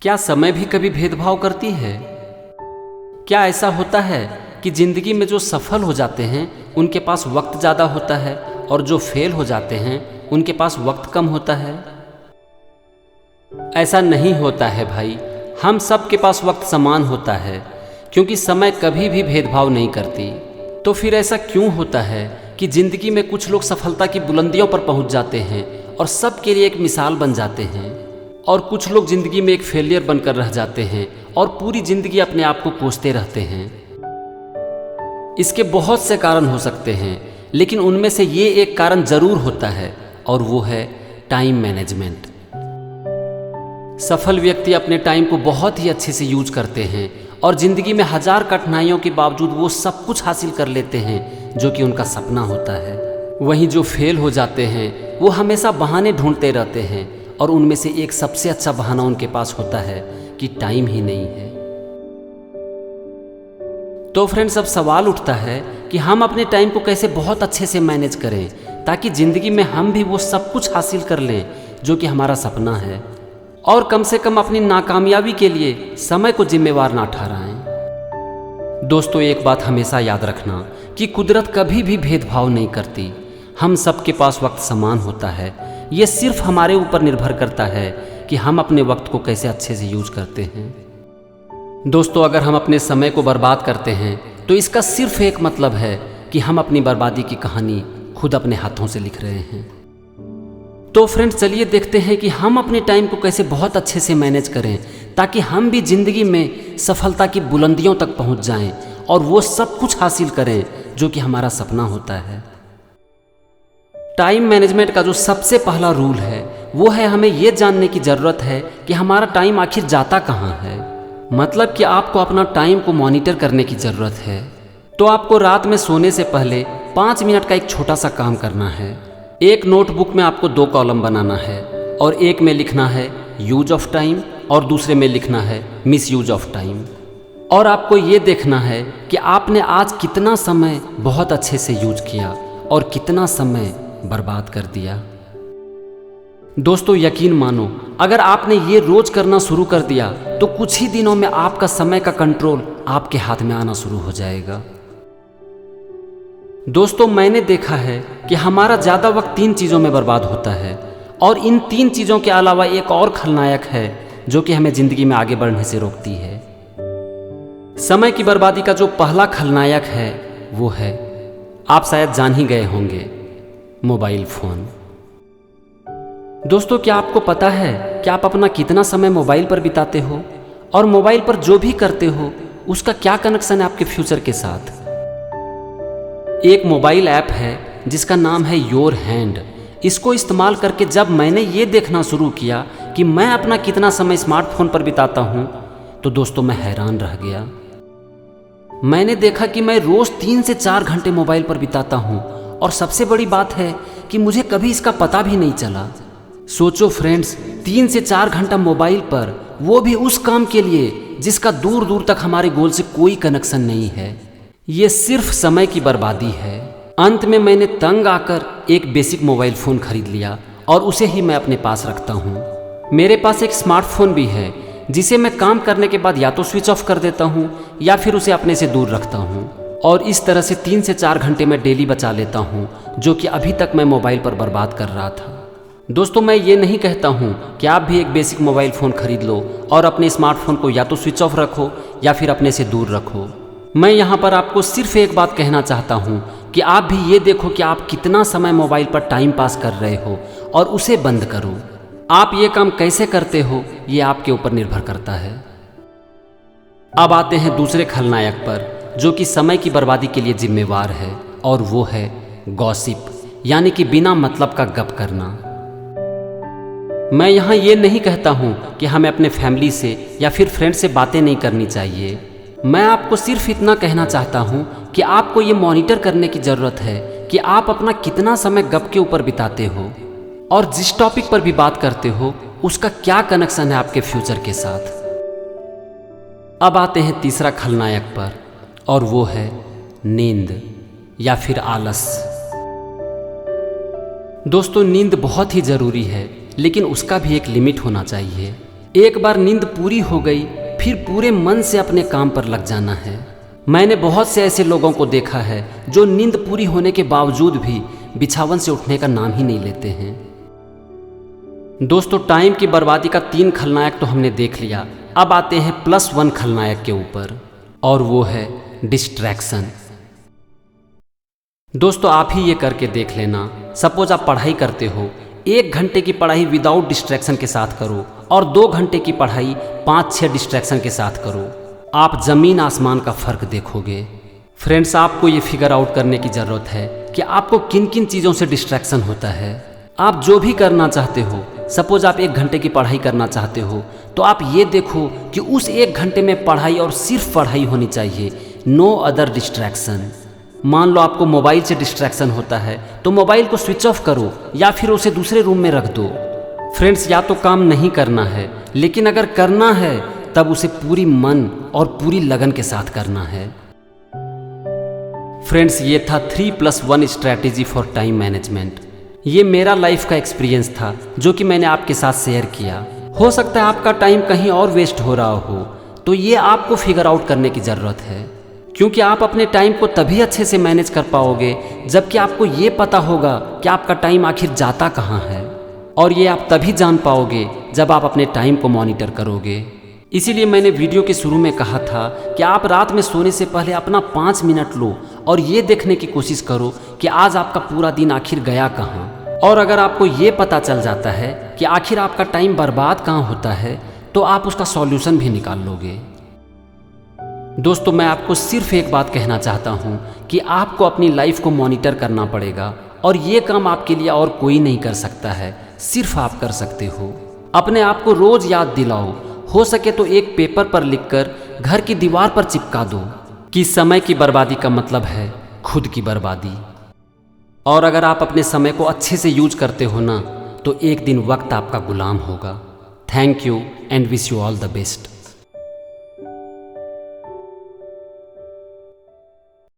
क्या समय भी कभी भेदभाव करती है? क्या ऐसा होता है कि जिंदगी में जो सफल हो जाते हैं उनके पास वक्त ज़्यादा होता है और जो फेल हो जाते हैं उनके पास वक्त कम होता है? ऐसा नहीं होता है भाई, हम सब के पास वक्त समान होता है, क्योंकि समय कभी भी भेदभाव नहीं करती। तो फिर ऐसा क्यों होता है कि ज़िंदगी में कुछ लोग सफलता की बुलंदियों पर पहुंच जाते हैं और सबके लिए एक मिसाल बन जाते हैं, और कुछ लोग ज़िंदगी में एक फेलियर बनकर रह जाते हैं और पूरी ज़िंदगी अपने आप को कोसते रहते हैं? इसके बहुत से कारण हो सकते हैं, लेकिन उनमें से ये एक कारण ज़रूर होता है, और वो है टाइम मैनेजमेंट। सफल व्यक्ति अपने टाइम को बहुत ही अच्छे से यूज करते हैं और ज़िंदगी में हजार कठिनाइयों के बावजूद वो सब कुछ हासिल कर लेते हैं जो कि उनका सपना होता है। वहीं जो फेल हो जाते हैं वो हमेशा बहाने ढूंढते रहते हैं, और उनमें से एक सबसे अच्छा बहाना उनके पास होता है कि टाइम ही नहीं है। तो फ्रेंड्स, अब सवाल उठता है कि हम अपने टाइम को कैसे बहुत अच्छे से मैनेज करें ताकि ज़िंदगी में हम भी वो सब कुछ हासिल कर लें जो कि हमारा सपना है, और कम से कम अपनी नाकामयाबी के लिए समय को जिम्मेवार ना ठहराएं। दोस्तों, एक बात हमेशा याद रखना कि कुदरत कभी भी भेदभाव नहीं करती। हम सबके पास वक्त समान होता है। ये सिर्फ हमारे ऊपर निर्भर करता है कि हम अपने वक्त को कैसे अच्छे से यूज करते हैं। दोस्तों, अगर हम अपने समय को बर्बाद करते हैं तो इसका सिर्फ एक मतलब है कि हम अपनी बर्बादी की कहानी खुद अपने हाथों से लिख रहे हैं। तो फ्रेंड्स, चलिए देखते हैं कि हम अपने टाइम को कैसे बहुत अच्छे से मैनेज करें ताकि हम भी ज़िंदगी में सफलता की बुलंदियों तक पहुंच जाएं और वो सब कुछ हासिल करें जो कि हमारा सपना होता है। टाइम मैनेजमेंट का जो सबसे पहला रूल है वो है, हमें ये जानने की ज़रूरत है कि हमारा टाइम आखिर जाता कहाँ है। मतलब कि आपको अपना टाइम को मॉनिटर करने की ज़रूरत है। तो आपको रात में सोने से पहले 5 मिनट का एक छोटा सा काम करना है। एक नोटबुक में आपको 2 कॉलम बनाना है, और एक में लिखना है यूज ऑफ टाइम और दूसरे में लिखना है मिस यूज ऑफ टाइम। और आपको ये देखना है कि आपने आज कितना समय बहुत अच्छे से यूज किया और कितना समय बर्बाद कर दिया। दोस्तों, यकीन मानो, अगर आपने ये रोज करना शुरू कर दिया तो कुछ ही दिनों में आपका समय का कंट्रोल आपके हाथ में आना शुरू हो जाएगा। दोस्तों, मैंने देखा है कि हमारा ज़्यादा वक्त 3 चीज़ों में बर्बाद होता है, और इन 3 चीज़ों के अलावा एक और खलनायक है जो कि हमें ज़िंदगी में आगे बढ़ने से रोकती है। समय की बर्बादी का जो पहला खलनायक है वो है, आप शायद जान ही गए होंगे, मोबाइल फ़ोन। दोस्तों, क्या आपको पता है कि आप अपना कितना समय मोबाइल पर बिताते हो, और मोबाइल पर जो भी करते हो उसका क्या कनेक्शन है आपके फ्यूचर के साथ? एक मोबाइल ऐप है जिसका नाम है योर हैंड। इसको इस्तेमाल करके जब मैंने ये देखना शुरू किया कि मैं अपना कितना समय स्मार्टफोन पर बिताता हूँ, तो दोस्तों मैं हैरान रह गया। मैंने देखा कि मैं रोज़ 3 से 4 घंटे मोबाइल पर बिताता हूँ, और सबसे बड़ी बात है कि मुझे कभी इसका पता भी नहीं चला। सोचो फ्रेंड्स, 3 से 4 घंटा मोबाइल पर, वो भी उस काम के लिए जिसका दूर दूर तक हमारे गोल से कोई कनेक्शन नहीं है। ये सिर्फ समय की बर्बादी है। अंत में मैंने तंग आकर एक बेसिक मोबाइल फ़ोन खरीद लिया, और उसे ही मैं अपने पास रखता हूँ। मेरे पास एक स्मार्टफोन भी है जिसे मैं काम करने के बाद या तो स्विच ऑफ कर देता हूँ या फिर उसे अपने से दूर रखता हूँ, और इस तरह से 3 से 4 घंटे मैं डेली बचा लेता हूँ, जो कि अभी तक मैं मोबाइल पर बर्बाद कर रहा था। दोस्तों, मैं ये नहीं कहता हूँ कि आप भी एक बेसिक मोबाइल फ़ोन खरीद लो और अपने स्मार्टफोन को या तो स्विच ऑफ रखो या फिर अपने से दूर रखो। मैं यहाँ पर आपको सिर्फ एक बात कहना चाहता हूँ कि आप भी ये देखो कि आप कितना समय मोबाइल पर टाइम पास कर रहे हो और उसे बंद करो। आप ये काम कैसे करते हो ये आपके ऊपर निर्भर करता है। अब आते हैं दूसरे खलनायक पर जो कि समय की बर्बादी के लिए जिम्मेवार है, और वो है गॉसिप, यानी कि बिना मतलब का गप करना। मैं यहाँ ये नहीं कहता हूँ कि हमें अपने फैमिली से या फिर फ्रेंड से बातें नहीं करनी चाहिए। मैं आपको सिर्फ इतना कहना चाहता हूँ कि आपको ये मॉनिटर करने की ज़रूरत है कि आप अपना कितना समय गप के ऊपर बिताते हो, और जिस टॉपिक पर भी बात करते हो उसका क्या कनेक्शन है आपके फ्यूचर के साथ। अब आते हैं तीसरा खलनायक पर, और वो है नींद या फिर आलस। दोस्तों, नींद बहुत ही ज़रूरी है, लेकिन उसका भी एक लिमिट होना चाहिए। एक बार नींद पूरी हो गई फिर पूरे मन से अपने काम पर लग जाना है। मैंने बहुत से ऐसे लोगों को देखा है जो नींद पूरी होने के बावजूद भी बिछावन से उठने का नाम ही नहीं लेते हैं। दोस्तों, टाइम की बर्बादी का 3 खलनायक तो हमने देख लिया। अब आते हैं +1 खलनायक के ऊपर, और वो है डिस्ट्रैक्शन। दोस्तों, आप ही ये करके देख लेना। सपोज आप पढ़ाई करते हो, 1 घंटे की पढ़ाई विदाउट डिस्ट्रैक्शन के साथ करो और 2 घंटे की पढ़ाई 5-6 डिस्ट्रैक्शन के साथ करो। आप ज़मीन आसमान का फ़र्क देखोगे। फ्रेंड्स, आपको ये फिगर आउट करने की ज़रूरत है कि आपको किन किन चीज़ों से डिस्ट्रैक्शन होता है। आप जो भी करना चाहते हो, सपोज आप 1 घंटे की पढ़ाई करना चाहते हो, तो आप ये देखो कि उस 1 घंटे में पढ़ाई और सिर्फ पढ़ाई होनी चाहिए, नो अदर डिस्ट्रैक्शन। मान लो आपको मोबाइल से डिस्ट्रैक्शन होता है तो मोबाइल को स्विच ऑफ करो या फिर उसे दूसरे रूम में रख दो। फ्रेंड्स, या तो काम नहीं करना है, लेकिन अगर करना है तब उसे पूरी मन और पूरी लगन के साथ करना है। फ्रेंड्स, ये था 3+1 स्ट्रैटेजी फॉर टाइम मैनेजमेंट। ये मेरा लाइफ का एक्सपीरियंस था जो कि मैंने आपके साथ शेयर किया। हो सकता है आपका टाइम कहीं और वेस्ट हो रहा हो, तो ये आपको फिगर आउट करने की ज़रूरत है, क्योंकि आप अपने टाइम को तभी अच्छे से मैनेज कर पाओगे जबकि आपको ये पता होगा कि आपका टाइम आखिर जाता कहाँ है। और ये आप तभी जान पाओगे जब आप अपने टाइम को मॉनिटर करोगे। इसीलिए मैंने वीडियो के शुरू में कहा था कि आप रात में सोने से पहले अपना 5 मिनट लो और ये देखने की कोशिश करो कि आज आपका पूरा दिन आखिर गया कहाँ। और अगर आपको ये पता चल जाता है कि आखिर आपका टाइम बर्बाद कहाँ होता है, तो आप उसका सॉल्यूशन भी निकाल लोगे। दोस्तों, मैं आपको सिर्फ एक बात कहना चाहता हूँ कि आपको अपनी लाइफ को मॉनिटर करना पड़ेगा, और ये काम आपके लिए और कोई नहीं कर सकता है, सिर्फ आप कर सकते हो। अपने आप को रोज़ याद दिलाओ, हो सके तो एक पेपर पर लिखकर घर की दीवार पर चिपका दो कि समय की बर्बादी का मतलब है खुद की बर्बादी। और अगर आप अपने समय को अच्छे से यूज करते हो ना, तो एक दिन वक्त आपका गुलाम होगा। Thank you and wish you all the best.